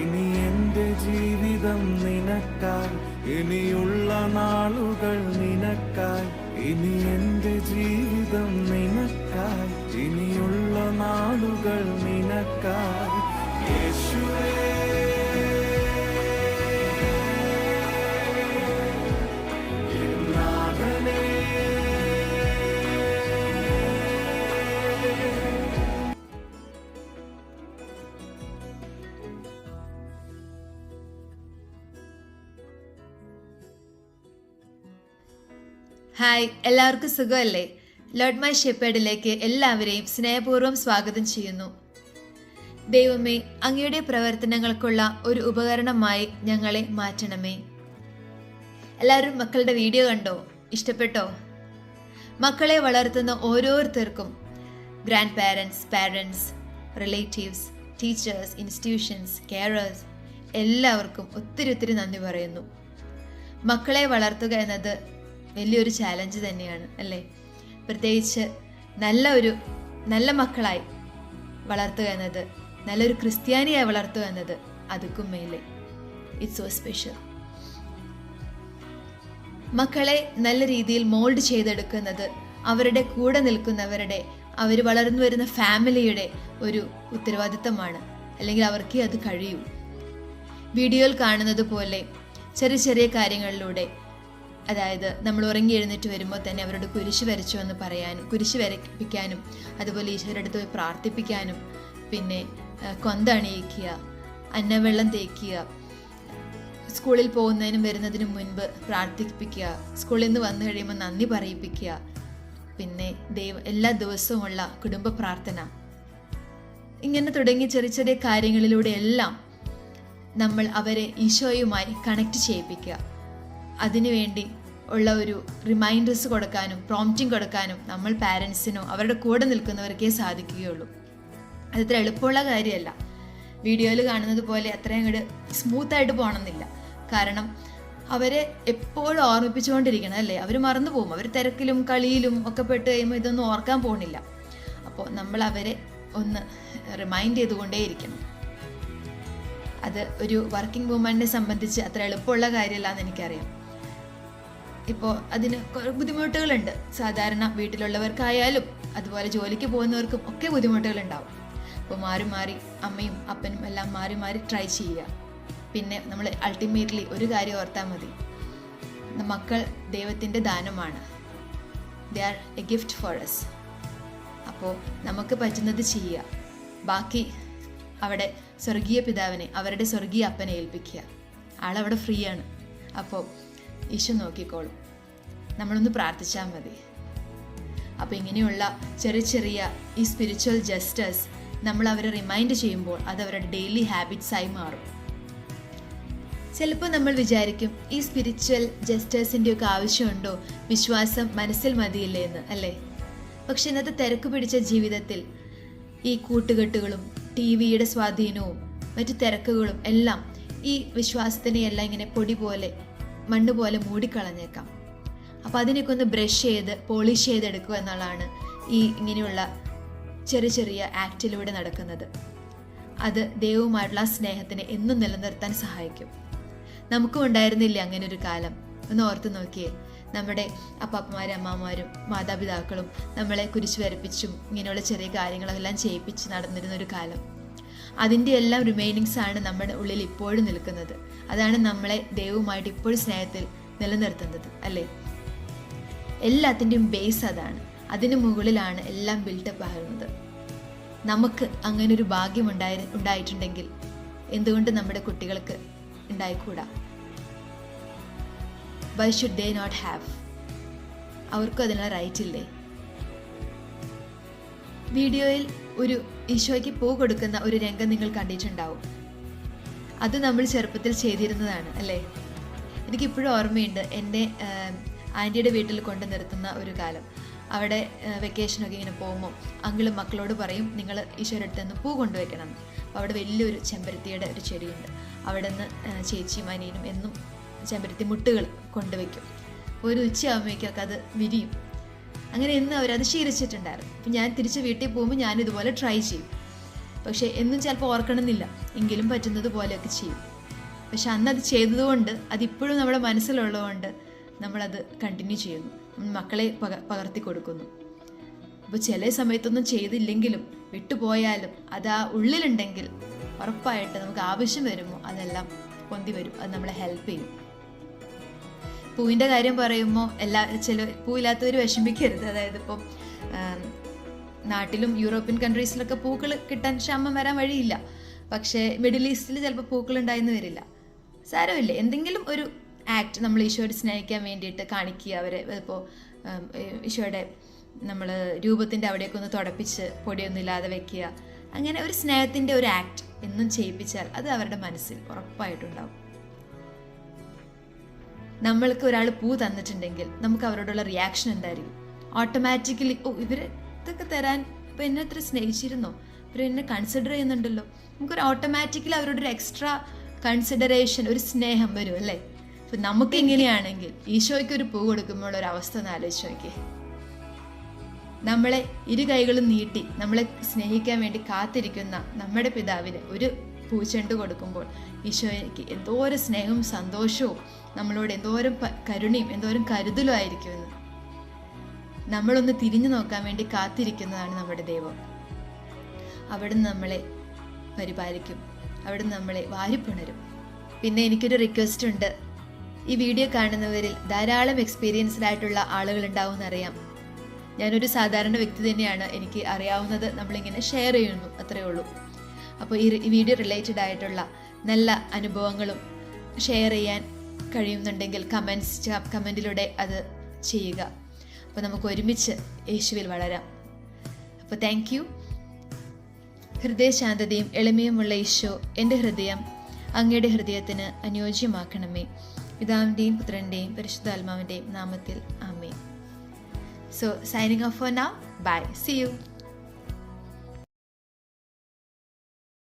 ഇനി എന്റെ ജീവിതം നിനക്കായി, ഇനിയുള്ള നാളുകൾ നിനക്കായി. ഇനി എന്റെ ജീവിതം നിനക്കായി, ഇനിയുള്ള നാളുകൾ നിനക്കായി. യേശുവേ ഹായ്, എല്ലാവർക്കും സുഖമല്ലേ? ലോർഡ് മൈ ഷെപ്പേർഡിലേക്ക് എല്ലാവരെയും സ്നേഹപൂർവ്വം സ്വാഗതം ചെയ്യുന്നു. ദൈവമേ, അങ്ങയുടെ പ്രവർത്തനങ്ങൾക്കുള്ള ഒരു ഉപകരണമായി ഞങ്ങളെ മാറ്റണമേ. എല്ലാവരും മക്കളുടെ വീഡിയോ കണ്ടോ? ഇഷ്ടപ്പെട്ടോ? മക്കളെ വളർത്തുന്ന ഓരോരുത്തർക്കും grand parents, parents, relatives, teachers, institutions, carers എല്ലാവർക്കും ഒത്തിരി നന്ദി പറയുന്നു. മക്കളെ വളർത്തുക എന്നത് വലിയൊരു ചാലഞ്ച് തന്നെയാണ് അല്ലേ? പ്രത്യേകിച്ച് നല്ല മക്കളായി വളർത്തുക എന്നത്, നല്ലൊരു ക്രിസ്ത്യാനിയായി വളർത്തുക എന്നത് അതുക്കും മേലെ. It's so special. മക്കളെ നല്ല രീതിയിൽ മോൾഡ് ചെയ്തെടുക്കുന്നത് അവരുടെ കൂടെ നിൽക്കുന്നവരുടെ, അവർ വളർന്നു വരുന്ന ഫാമിലിയുടെ ഒരു ഉത്തരവാദിത്തമാണ്. അല്ലെങ്കിൽ അവർക്ക് അത് കഴിയൂ. വീഡിയോയിൽ കാണുന്നത് പോലെ ചെറിയ കാര്യങ്ങളിലൂടെ, അതായത് നമ്മൾ ഉറങ്ങി എഴുന്നേറ്റ് വരുമ്പോൾ തന്നെ അവരോട് കുരിശ് വരച്ചു എന്ന് പറയാനും, കുരിശ് വരപ്പിക്കാനും, അതുപോലെ ഈശ്വരുടെ അടുത്ത് പോയി പ്രാർത്ഥിപ്പിക്കാനും, പിന്നെ കൊന്തണിയിക്കുക, അന്നവെള്ളം തേക്കുക, സ്കൂളിൽ പോകുന്നതിനും വരുന്നതിനും മുൻപ് പ്രാർത്ഥിപ്പിക്കുക, സ്കൂളിൽ നിന്ന് വന്നു കഴിയുമ്പോൾ നന്ദി പറയിപ്പിക്കുക, പിന്നെ എല്ലാ ദിവസവുമുള്ള കുടുംബ പ്രാർത്ഥന, ഇങ്ങനെ തുടങ്ങി ചെറിയ കാര്യങ്ങളിലൂടെ എല്ലാം നമ്മൾ അവരെ ഈശോയുമായി കണക്ട് ചെയ്യിപ്പിക്കുക. അതിനുവേണ്ടി ഉള്ള ഒരു റിമൈൻഡേഴ്സ് കൊടുക്കാനും പ്രോംപ്റ്റിംഗ് കൊടുക്കാനും നമ്മൾ പാരൻസിനോ അവരുടെ കൂടെ നിൽക്കുന്നവർക്കേ സാധിക്കുകയുള്ളൂ. അതത്ര എളുപ്പമുള്ള കാര്യമല്ല. വീഡിയോയിൽ കാണുന്നത് പോലെ അത്രയും അങ്ങോട്ട് സ്മൂത്തായിട്ട് പോകണമെന്നില്ല. കാരണം അവരെ എപ്പോഴും ഓർമ്മിപ്പിച്ചുകൊണ്ടിരിക്കണം അല്ലേ? അവർ മറന്നു പോകും. അവർ തിരക്കിലും കളിയിലും ഒക്കെ പെട്ട് കഴിയുമ്പോൾ ഇതൊന്നും ഓർക്കാൻ പോകുന്നില്ല. അപ്പോൾ നമ്മൾ അവരെ ഒന്ന് റിമൈൻഡ് ചെയ്തുകൊണ്ടേയിരിക്കണം. അത് ഒരു വർക്കിംഗ് വുമണിനെ സംബന്ധിച്ച് അത്ര എളുപ്പമുള്ള കാര്യമല്ല എന്ന് എനിക്കറിയാം. ഇപ്പോൾ അതിന് ബുദ്ധിമുട്ടുകളുണ്ട്. സാധാരണ വീട്ടിലുള്ളവർക്കായാലും അതുപോലെ ജോലിക്ക് പോകുന്നവർക്കും ഒക്കെ ബുദ്ധിമുട്ടുകളുണ്ടാവും. അപ്പോൾ മാറി അമ്മയും അപ്പനും എല്ലാം മാറി ട്രൈ ചെയ്യുക. പിന്നെ നമ്മൾ അൾട്ടിമേറ്റ്ലി ഒരു കാര്യം ഓർത്താൽ മതി, മക്കൾ ദൈവത്തിൻ്റെ ദാനമാണ്. They are A gift for us. അപ്പോൾ നമുക്ക് പറ്റുന്നത് ചെയ്യുക. ബാക്കി അവിടെ സ്വർഗീയ പിതാവിനെ, അവരുടെ സ്വർഗീയ അപ്പനെ ഏൽപ്പിക്കുക. ആളവിടെ ഫ്രീ ആണ്. അപ്പോൾ ഈശോ നോക്കിക്കോളും. നമ്മളൊന്ന് പ്രാർത്ഥിച്ചാൽ മതി. അപ്പോൾ ഇങ്ങനെയുള്ള ചെറിയ ഈ സ്പിരിച്വൽ ജസ്റ്റേഴ്സ് നമ്മൾ അവരെ റിമൈൻഡ് ചെയ്യുമ്പോൾ അത് അവരുടെ ഡെയിലി ഹാബിറ്റ്സായി മാറും. ചിലപ്പോൾ നമ്മൾ വിചാരിക്കും, ഈ സ്പിരിച്വൽ ജസ്റ്റേഴ്സിൻ്റെ ഒക്കെ ആവശ്യമുണ്ടോ? വിശ്വാസം മനസ്സിൽ മതിയില്ലേ എന്ന്, അല്ലേ? പക്ഷെ ഇന്നത്തെ തിരക്ക് പിടിച്ച ജീവിതത്തിൽ ഈ കൂട്ടുകെട്ടുകളും TV-യുടെ സ്വാധീനവും മറ്റു തിരക്കുകളും എല്ലാം ഈ വിശ്വാസത്തിനെയെല്ലാം ഇങ്ങനെ പൊടി പോലെ, മണ്ണ് പോലെ മൂടിക്കളഞ്ഞേക്കാം. അപ്പോൾ അതിനൊക്കെ ഒന്ന് ബ്രഷ് ചെയ്ത് പോളിഷ് ചെയ്തെടുക്കുക എന്നുള്ളതാണ് ഈ ഇങ്ങനെയുള്ള ചെറിയ ആക്റ്റിലൂടെ നടക്കുന്നത്. അത് ദൈവവുമായിട്ടുള്ള സ്നേഹത്തിനെ എന്നും നിലനിർത്താൻ സഹായിക്കും. നമുക്കും ഉണ്ടായിരുന്നില്ല അങ്ങനെ ഒരു കാലം? ഒന്ന് ഓർത്ത് നോക്കിയേ. നമ്മുടെ അപ്പാപ്പന്മാരും അമ്മമാരും മാതാപിതാക്കളും നമ്മളെ കുരിശ് വരപ്പിച്ചും ഇങ്ങനെയുള്ള ചെറിയ കാര്യങ്ങളെല്ലാം ചെയ്യിപ്പിച്ച് നടന്നിരുന്ന ഒരു കാലം. അതിൻ്റെ എല്ലാം റിമൈനിങ്സ് ആണ് നമ്മുടെ ഉള്ളിൽ ഇപ്പോഴും നിൽക്കുന്നത്. അതാണ് നമ്മളെ ദൈവവുമായിട്ട് ഇപ്പോഴും സ്നേഹത്തിൽ നിലനിർത്തുന്നത്, അല്ലേ? എല്ലാത്തിൻ്റെയും ബേസ് അതാണ്. അതിന് മുകളിലാണ് എല്ലാം ബിൽഡപ്പ് ആകുന്നത്. നമുക്ക് അങ്ങനൊരു ഭാഗ്യം ഉണ്ടായിട്ടുണ്ടെങ്കിൽ എന്തുകൊണ്ട് നമ്മുടെ കുട്ടികൾക്ക് ഉണ്ടായിക്കൂടാ? Why should they not have? അവർക്കും അതിനുള്ള റൈറ്റ് ഇല്ലേ? വീഡിയോയിൽ ഒരു ഈശോയ്ക്ക് പൂ കൊടുക്കുന്ന ഒരു രംഗം നിങ്ങൾ കണ്ടിട്ടുണ്ടാവും. അത് നമ്മൾ ചെറുപ്പത്തിൽ ചെയ്തിരുന്നതാണ് അല്ലേ? എനിക്കിപ്പോഴും ഓർമ്മയുണ്ട്. എന്നെ ആൻറ്റിയുടെ വീട്ടിൽ കൊണ്ടു നിർത്തുന്ന ഒരു കാലം. അവിടെ വെക്കേഷനൊക്കെ ഇങ്ങനെ പോകുമ്പോൾ അങ്കിളും മക്കളോട് പറയും, നിങ്ങൾ ഈശോയുടെ അടുത്ത് നിന്ന് പൂ കൊണ്ടുവയ്ക്കണം. അപ്പോൾ അവിടെ വലിയൊരു ചെമ്പരത്തിയുടെ ഒരു ചെടിയുണ്ട്. അവിടെ നിന്ന് ചേച്ചിയും അനിയനും എന്നും ചെമ്പരത്തി മുട്ടുകൾ കൊണ്ടുവയ്ക്കും. ഒരു ഉച്ചയാകുമ്പോഴേക്കൊക്കെ അത് വിരിയും. അങ്ങനെ എന്നും അവരത് ശീലിച്ചിട്ടുണ്ടായിരുന്നു. അപ്പം ഞാൻ തിരിച്ച് വീട്ടിൽ പോകുമ്പോൾ ഞാനിതുപോലെ ട്രൈ ചെയ്യും. പക്ഷേ എന്നും ചിലപ്പോൾ ഓർക്കണമെന്നില്ല, എങ്കിലും പറ്റുന്നത് പോലെയൊക്കെ ചെയ്യും. പക്ഷെ അന്നത് ചെയ്തതുകൊണ്ട് അതിപ്പോഴും നമ്മുടെ മനസ്സിലുള്ളതുകൊണ്ട് നമ്മളത് കണ്ടിന്യൂ ചെയ്യുന്നു. മക്കളെ പകർത്തി കൊടുക്കുന്നു. അപ്പോൾ ചില സമയത്തൊന്നും ചെയ്തില്ലെങ്കിലും വിട്ടുപോയാലും അത് ആ ഉള്ളിലുണ്ടെങ്കിൽ ഉറപ്പായിട്ട് നമുക്ക് ആവശ്യം വരുമ്പോൾ അതെല്ലാം പൊന്തി വരും. അത് നമ്മളെ ഹെൽപ്പ് ചെയ്യും. പൂവിൻ്റെ കാര്യം പറയുമ്പോൾ ചില പൂവില്ലാത്തവർ വിഷമിക്കരുത്. അതായത് ഇപ്പം നാട്ടിലും യൂറോപ്യൻ കൺട്രീസിലൊക്കെ പൂക്കൾ കിട്ടാൻ ക്ഷാമം വരാൻ വഴിയില്ല. പക്ഷേ മിഡിൽ ഈസ്റ്റിൽ ചിലപ്പോൾ പൂക്കൾ ഉണ്ടായെന്ന് വരില്ല. സാരമില്ല, എന്തെങ്കിലും ഒരു ആക്ട് നമ്മൾ ഈശോയെ സ്നേഹിക്കാൻ വേണ്ടിയിട്ട് കാണിക്കുക. അവരെ ഇപ്പോൾ ഈശോയുടെ നമ്മൾ രൂപത്തിൻ്റെ അവിടെയൊക്കെ ഒന്ന് തുടപ്പിച്ച് പൊടിയൊന്നും ഇല്ലാതെ വെക്കുക. അങ്ങനെ ഒരു സ്നേഹത്തിൻ്റെ ഒരു ആക്ട് എന്നും ചെയ്യിപ്പിച്ചാൽ അത് അവരുടെ മനസ്സിൽ ഉറപ്പായിട്ടുണ്ടാവും. നമ്മൾക്ക് ഒരാൾ പൂ തന്നിട്ടുണ്ടെങ്കിൽ നമുക്ക് അവരോടുള്ള റിയാക്ഷൻ എന്തായിരിക്കും? ഓട്ടോമാറ്റിക്കലി, ഇവർ ഇതൊക്കെ തരാൻ ഇപ്പം എന്നെ അത്ര സ്നേഹിച്ചിരുന്നോ, ഇവർ എന്നെ കൺസിഡർ ചെയ്യുന്നുണ്ടല്ലോ. നമുക്കൊരു ഓട്ടോമാറ്റിക്കലി അവരോടൊരു എക്സ്ട്രാ കൺസിഡറേഷൻ, ഒരു സ്നേഹം വരും അല്ലേ? അപ്പം നമുക്ക് എങ്ങനെയാണെങ്കിൽ ഈശോയ്ക്ക് ഒരു പൂ കൊടുക്കുമ്പോൾ ഒരു അവസ്ഥ ഒന്ന് ആലോചിച്ച് നോക്കിയേ. നമ്മളെ ഇരു കൈകളും നീട്ടി നമ്മളെ സ്നേഹിക്കാൻ വേണ്ടി കാത്തിരിക്കുന്ന നമ്മുടെ പിതാവിന് ഒരു പൂച്ചെണ്ട് കൊടുക്കുമ്പോൾ ഈശോയ്ക്ക് എന്തോരം സ്നേഹവും സന്തോഷവും നമ്മളോട് എന്തോരം കരുണയും എന്തോരം കരുതലും ആയിരിക്കുമെന്ന് നമ്മളൊന്ന് തിരിഞ്ഞു നോക്കാൻ വേണ്ടി കാത്തിരിക്കുന്നതാണ് നമ്മുടെ ദൈവം. അവിടുന്ന് നമ്മളെ പരിപാലിക്കും, അവിടുന്ന് നമ്മളെ വാരിപ്പുണരും. പിന്നെ എനിക്കൊരു റിക്വസ്റ്റ് ഉണ്ട്. ഈ വീഡിയോ കാണുന്നവരിൽ ധാരാളം എക്സ്പീരിയൻസ്ഡ് ആയിട്ടുള്ള ആളുകൾ ഉണ്ടാവും എന്നറിയാം. ഞാനൊരു സാധാരണ വ്യക്തി തന്നെയാണ്. എനിക്ക് അറിയാവുന്നത് നമ്മളിങ്ങനെ ഷെയർ ചെയ്യുന്നു, അത്രയേ ഉള്ളൂ. അപ്പോൾ ഈ വീഡിയോ റിലേറ്റഡ് ആയിട്ടുള്ള നല്ല അനുഭവങ്ങളും ഷെയർ ചെയ്യാൻ കഴിയുന്നുണ്ടെങ്കിൽ കമൻറ്റിലൂടെ അത് ചെയ്യുക. അപ്പോൾ നമുക്ക് ഒരുമിച്ച് യേശുവിൽ വളരാം. അപ്പോൾ താങ്ക് യു. ഹൃദയശാന്തതയും എളിമയുമുള്ള ഈശോ, എൻ്റെ ഹൃദയം അങ്ങയുടെ ഹൃദയത്തിന് അനുയോജ്യമാക്കണമേ. പിതാവിൻ്റെയും പുത്രൻ്റെയും പരിശുദ്ധാത്മാവിൻ്റെയും നാമത്തിൽ ആമേൻ. So signing off for now. Bye. See you.